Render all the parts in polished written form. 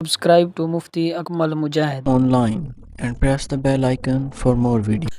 Subscribe to Mufti Akmal Mujahid online and press the bell icon for more videos.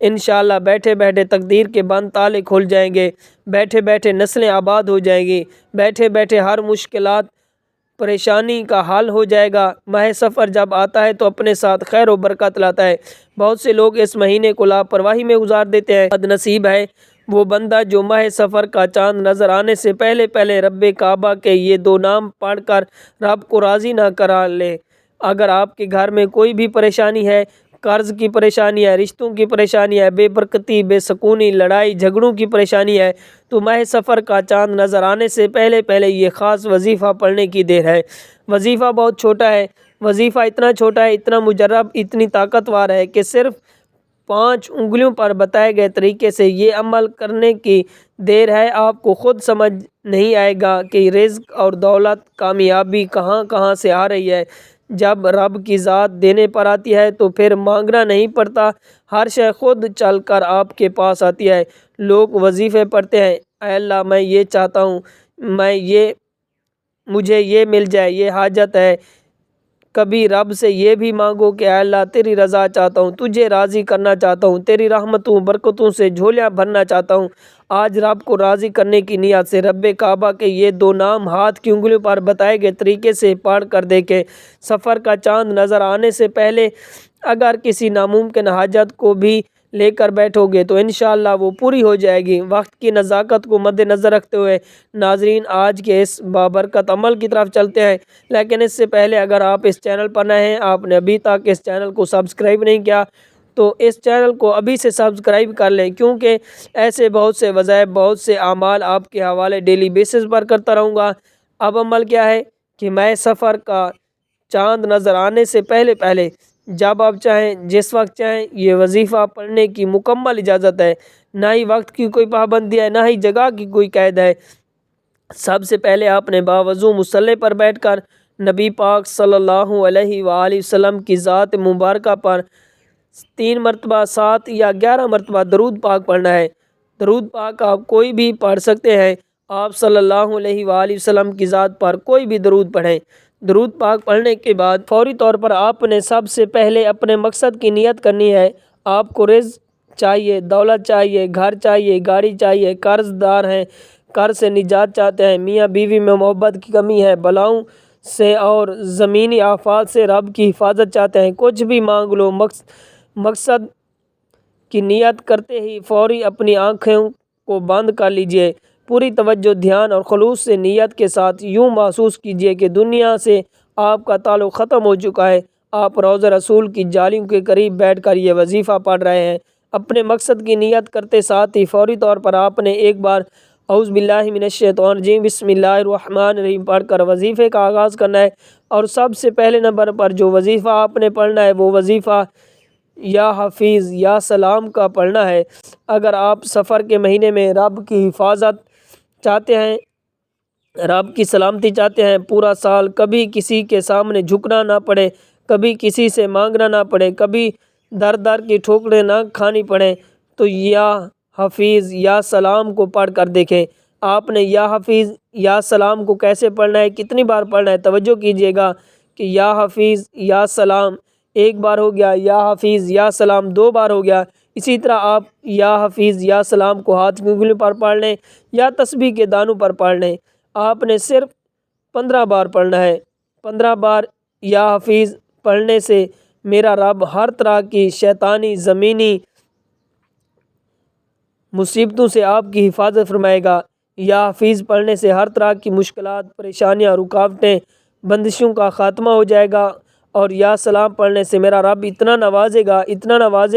انشاءاللہ بیٹھے بیٹھے تقدیر کے بند تالے کھل جائیں گے، بیٹھے بیٹھے نسلیں آباد ہو جائیں گی، بیٹھے بیٹھے ہر مشکلات پریشانی کا حل ہو جائے گا۔ ماہ سفر جب آتا ہے تو اپنے ساتھ خیر و برکت لاتا ہے۔ بہت سے لوگ اس مہینے کو لاپرواہی میں گزار دیتے ہیں۔ بد نصیب ہے وہ بندہ جو ماہ سفر کا چاند نظر آنے سے پہلے پہلے رب کعبہ کے یہ دو نام پڑھ کر رب کو راضی نہ کرا لے۔ اگر آپ کے گھر میں کوئی بھی پریشانی ہے، قرض کی پریشانی ہے، رشتوں کی پریشانی ہے، بے برکتی، بے سکونی، لڑائی جھگڑوں کی پریشانی ہے، تو ماہ سفر کا چاند نظر آنے سے پہلے پہلے یہ خاص وظیفہ پڑھنے کی دیر ہے۔ وظیفہ بہت چھوٹا ہے، وظیفہ اتنا چھوٹا ہے، اتنا مجرب، اتنی طاقتور ہے کہ صرف 5 انگلیوں پر بتائے گئے طریقے سے یہ عمل کرنے کی دیر ہے۔ آپ کو خود سمجھ نہیں آئے گا کہ رزق اور دولت، کامیابی کہاں کہاں سے آ رہی ہے۔ جب رب کی ذات دینے پر آتی ہے تو پھر مانگنا نہیں پڑتا، ہر شے خود چل کر آپ کے پاس آتی ہے۔ لوگ وظیفے پڑھتے ہیں، اے اللہ میں یہ چاہتا ہوں، مجھے یہ مل جائے، یہ حاجت ہے۔ کبھی رب سے یہ بھی مانگو کہ اے اللہ تیری رضا چاہتا ہوں، تجھے راضی کرنا چاہتا ہوں، تیری رحمتوں برکتوں سے جھولیاں بھرنا چاہتا ہوں۔ آج رب کو راضی کرنے کی نیت سے رب کعبہ کے یہ دو نام ہاتھ کی انگلیوں پر بتائے گئے طریقے سے پڑھ کر دیکھیں۔ سفر کا چاند نظر آنے سے پہلے اگر کسی ناممکن حاجت کو بھی لے کر بیٹھو گے تو انشاءاللہ وہ پوری ہو جائے گی۔ وقت کی نزاکت کو مد نظر رکھتے ہوئے ناظرین آج کے اس بابرکت عمل کی طرف چلتے ہیں، لیکن اس سے پہلے اگر آپ اس چینل پر نئے ہیں، آپ نے ابھی تک اس چینل کو سبسکرائب نہیں کیا تو اس چینل کو ابھی سے سبسکرائب کر لیں، کیونکہ ایسے بہت سے وظائف، بہت سے اعمال آپ کے حوالے ڈیلی بیسس پر کرتا رہوں گا۔ اب عمل کیا ہے کہ ماہ سفر کا چاند نظر آنے سے پہلے پہلے جب آپ چاہیں، جس وقت چاہیں، یہ وظیفہ پڑھنے کی مکمل اجازت ہے۔ نہ ہی وقت کی کوئی پابندی ہے، نہ ہی جگہ کی کوئی قید ہے۔ سب سے پہلے آپ نے باوضو مصلی پر بیٹھ کر نبی پاک صلی اللہ علیہ وآلہ وسلم کی ذات مبارکہ پر 3 مرتبہ، 7 یا 11 مرتبہ درود پاک پڑھنا ہے۔ درود پاک آپ کوئی بھی پڑھ سکتے ہیں، آپ صلی اللہ علیہ وآلہ وسلم کی ذات پر کوئی بھی درود پڑھیں۔ درود پاک پڑھنے کے بعد فوری طور پر آپ نے سب سے پہلے اپنے مقصد کی نیت کرنی ہے۔ آپ کو رزق چاہیے، دولت چاہیے، گھر چاہیے، گاڑی چاہیے، قرض دار ہیں، قرض سے نجات چاہتے ہیں، میاں بیوی میں محبت کی کمی ہے، بلاؤں سے اور زمینی آفات سے رب کی حفاظت چاہتے ہیں، کچھ بھی مانگ لو۔ مقصد کی نیت کرتے ہی فوری اپنی آنکھوں کو بند کر لیجئے، پوری توجہ، دھیان اور خلوص سے نیت کے ساتھ یوں محسوس کیجئے کہ دنیا سے آپ کا تعلق ختم ہو چکا ہے، آپ روضہ رسول کی جالیوں کے قریب بیٹھ کر یہ وظیفہ پڑھ رہے ہیں۔ اپنے مقصد کی نیت کرتے ساتھ ہی فوری طور پر آپ نے ایک بار اعوذ باللہ من الشیطان الرجیم بسم اللہ الرحمن الرحیم پڑھ کر وظیفے کا آغاز کرنا ہے۔ اور سب سے پہلے نمبر پر جو وظیفہ آپ نے پڑھنا ہے وہ وظیفہ یا حفیظ یا سلام کا پڑھنا ہے۔ اگر آپ سفر کے مہینے میں رب کی حفاظت چاہتے ہیں، رب کی سلامتی چاہتے ہیں، پورا سال کبھی کسی کے سامنے جھکنا نہ پڑے، کبھی کسی سے مانگنا نہ پڑے، کبھی در در کی ٹھوکریں نہ کھانی پڑیں، تو یا حفیظ یا سلام کو پڑھ کر دیکھیں۔ آپ نے یا حفیظ یا سلام کو کیسے پڑھنا ہے، کتنی بار پڑھنا ہے، توجہ کیجیے گا کہ یا حفیظ یا سلام 1 بار ہو گیا، یا حفیظ یا سلام 2 بار ہو گیا۔ اسی طرح آپ یا حفیظ یا سلام کو ہاتھ کی انگلیوں پر پڑھ لیں یا تسبیح کے دانوں پر پڑھ لیں۔ آپ نے صرف 15 بار پڑھنا ہے۔ 15 بار یا حفیظ پڑھنے سے میرا رب ہر طرح کی شیطانی زمینی مصیبتوں سے آپ کی حفاظت فرمائے گا۔ یا حفیظ پڑھنے سے ہر طرح کی مشکلات، پریشانیاں، رکاوٹیں، بندشوں کا خاتمہ ہو جائے گا۔ اور یا سلام پڑھنے سے میرا رب اتنا نوازے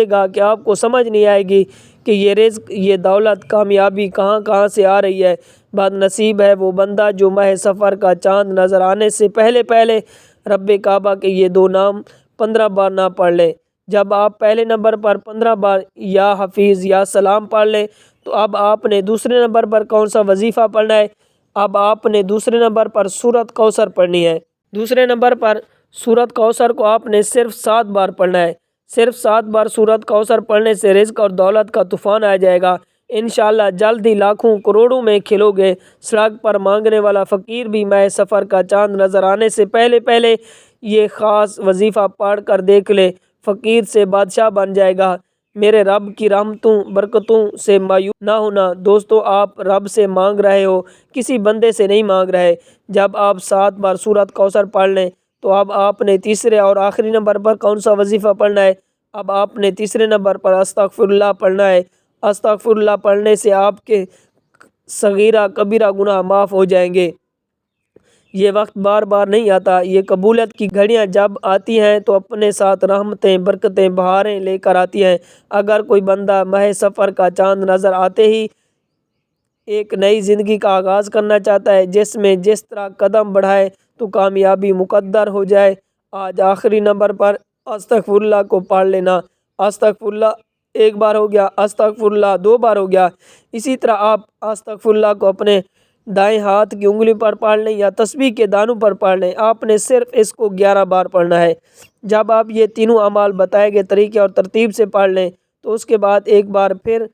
گا کہ آپ کو سمجھ نہیں آئے گی کہ یہ رزق، یہ دولت، کامیابی کہاں کہاں سے آ رہی ہے۔ بد نصیب ہے وہ بندہ جو ماہ سفر کا چاند نظر آنے سے پہلے پہلے رب کعبہ کے یہ دو نام 15 بار نہ پڑھ لے۔ جب آپ پہلے نمبر پر 15 بار یا حفیظ یا سلام پڑھ لیں تو اب آپ نے دوسرے نمبر پر کون سا وظیفہ پڑھنا ہے؟ اب آپ نے دوسرے نمبر پر سورۃ کوثر پڑھنی ہے۔ دوسرے نمبر پر سورۃ کوثر کو آپ نے صرف 7 بار پڑھنا ہے۔ صرف 7 بار سورۃ کوثر پڑھنے سے رزق اور دولت کا طوفان آ جائے گا۔ انشاءاللہ جلد ہی لاکھوں کروڑوں میں کھلو گے۔ سڑک پر مانگنے والا فقیر بھی ماہ سفر کا چاند نظر آنے سے پہلے پہلے یہ خاص وظیفہ پڑھ کر دیکھ لے، فقیر سے بادشاہ بن جائے گا۔ میرے رب کی رحمتوں برکتوں سے مایوس نہ ہونا۔ دوستو، آپ رب سے مانگ رہے ہو، کسی بندے سے نہیں مانگ رہے۔ جب آپ 7 بار سورۃ کوثر پڑھ لیں تو اب آپ نے تیسرے اور آخری نمبر پر کون سا وظیفہ پڑھنا ہے؟ اب آپ نے تیسرے نمبر پر استغفر اللہ پڑھنا ہے۔ استغفر اللہ پڑھنے سے آپ کے صغیرہ کبیرہ گناہ معاف ہو جائیں گے۔ یہ وقت بار بار نہیں آتا، یہ قبولیت کی گھڑیاں جب آتی ہیں تو اپنے ساتھ رحمتیں، برکتیں، بہاریں لے کر آتی ہیں۔ اگر کوئی بندہ ماہ سفر کا چاند نظر آتے ہی ایک نئی زندگی کا آغاز کرنا چاہتا ہے، جس میں جس طرح قدم بڑھائے تو کامیابی مقدر ہو جائے، آج آخری نمبر پر استغفر اللہ کو پڑھ لینا۔ استغفر اللہ 1 بار ہو گیا، استغفر اللہ 2 بار ہو گیا۔ اسی طرح آپ استغفر اللہ کو اپنے دائیں ہاتھ کی انگلی پر پڑھ لیں یا تسبیح کے دانوں پر پڑھ لیں۔ آپ نے صرف اس کو 11 بار پڑھنا ہے۔ جب آپ یہ تینوں اعمال بتائے گئے طریقے اور ترتیب سے پڑھ لیں تو اس کے بعد ایک بار پھر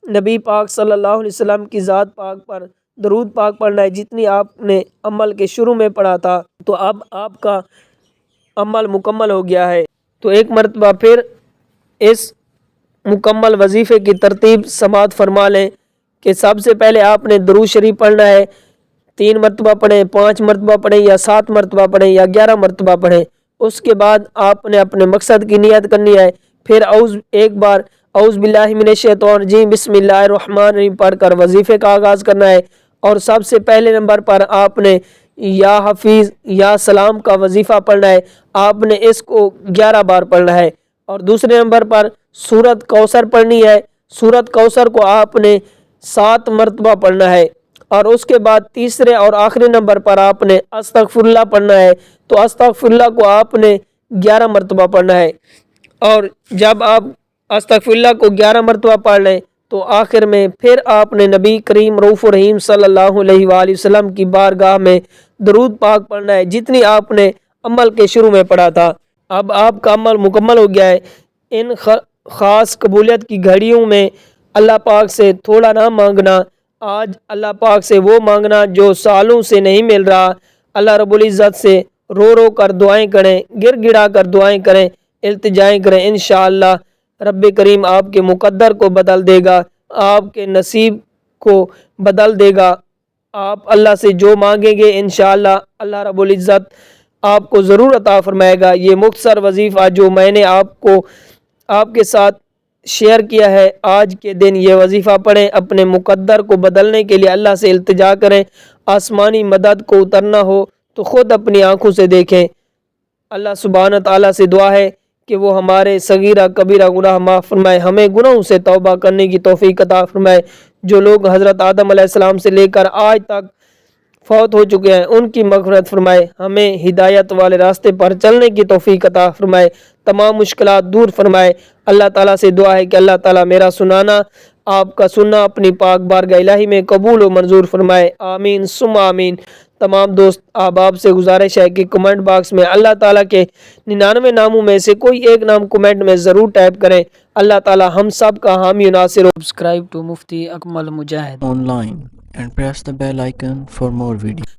نبی پاک صلی اللہ علیہ وسلم کی ذات پاک پر درود پاک پڑھنا ہے، جتنی آپ نے عمل کے شروع میں پڑھا تھا۔ تو اب آپ کا عمل مکمل ہو گیا ہے۔ تو ایک مرتبہ پھر اس مکمل وظیفے کی ترتیب سماعت فرما لیں کہ سب سے پہلے آپ نے درود شریف پڑھنا ہے، 3 مرتبہ پڑھیں، 5 مرتبہ پڑھیں یا 7 مرتبہ پڑھیں یا 11 مرتبہ پڑھیں۔ اس کے بعد آپ نے اپنے مقصد کی نیت کرنی ہے، پھر ایک بار اعوذ باللہ من الشیطان الرجیم بسم اللہ الرحمن الرحیم پڑھ کر وظیفے کا آغاز کرنا ہے، اور سب سے پہلے نمبر پر آپ نے یا حفیظ یا سلام کا وظیفہ پڑھنا ہے۔ آپ نے اس کو 11 بار پڑھنا ہے، اور دوسرے نمبر پر سورۃ کوثر پڑھنی ہے۔ سورۃ کوثر کو آپ نے 7 مرتبہ پڑھنا ہے، اور اس کے بعد تیسرے اور آخری نمبر پر آپ نے استغفر اللہ پڑھنا ہے۔ تو استغفر اللہ کو آپ نے 11 مرتبہ پڑھنا ہے، اور جب آپ استغفر اللہ کو 11 مرتبہ پڑھ لیں تو آخر میں پھر آپ نے نبی کریم رؤوف الرحیم صلی اللہ علیہ وآلہ وسلم کی بارگاہ میں درود پاک پڑھنا ہے، جتنی آپ نے عمل کے شروع میں پڑھا تھا۔ اب آپ کا عمل مکمل ہو گیا ہے۔ ان خاص قبولیت کی گھڑیوں میں اللہ پاک سے تھوڑا نہ مانگنا، آج اللہ پاک سے وہ مانگنا جو سالوں سے نہیں مل رہا۔ اللہ رب العزت سے رو رو کر دعائیں کریں، گر گڑا کر دعائیں کریں، التجائیں کریں، انشاءاللہ رب کریم آپ کے مقدر کو بدل دے گا، آپ کے نصیب کو بدل دے گا۔ آپ اللہ سے جو مانگیں گے انشاءاللہ اللہ رب العزت آپ کو ضرور عطا فرمائے گا۔ یہ مختصر وظیفہ جو میں نے آپ کے ساتھ شیئر کیا ہے، آج کے دن یہ وظیفہ پڑھیں، اپنے مقدر کو بدلنے کے لیے اللہ سے التجا کریں۔ آسمانی مدد کو اترنا ہو تو خود اپنی آنکھوں سے دیکھیں۔ اللہ سبحانہ تعالیٰ سے دعا ہے کہ وہ ہمارے صغیرہ کبیرہ گناہ معاف فرمائے، ہمیں گناہوں سے توبہ کرنے کی توفیق عطا فرمائے۔ جو لوگ حضرت آدم علیہ السلام سے لے کر آج تک فوت ہو چکے ہیں ان کی مغفرت فرمائے، ہمیں ہدایت والے راستے پر چلنے کی توفیق عطا فرمائے، تمام مشکلات دور فرمائے۔ اللہ تعالیٰ سے دعا ہے کہ اللہ تعالیٰ میرا سنانا، آپ کا سننا اپنی پاک بارگاہ الہی میں قبول و منظور فرمائے، آمین ثم آمین۔ تمام دوست احباب سے گزارش ہے کہ کمنٹ باکس میں اللہ تعالیٰ کے 99 ناموں میں سے کوئی ایک نام کمنٹ میں ضرور ٹائپ کریں۔ اللہ تعالیٰ ہم سب کا حامی و ناصر ہو۔ Subscribe to Mufti Akmal Mujahid online and press the bell icon for more videos.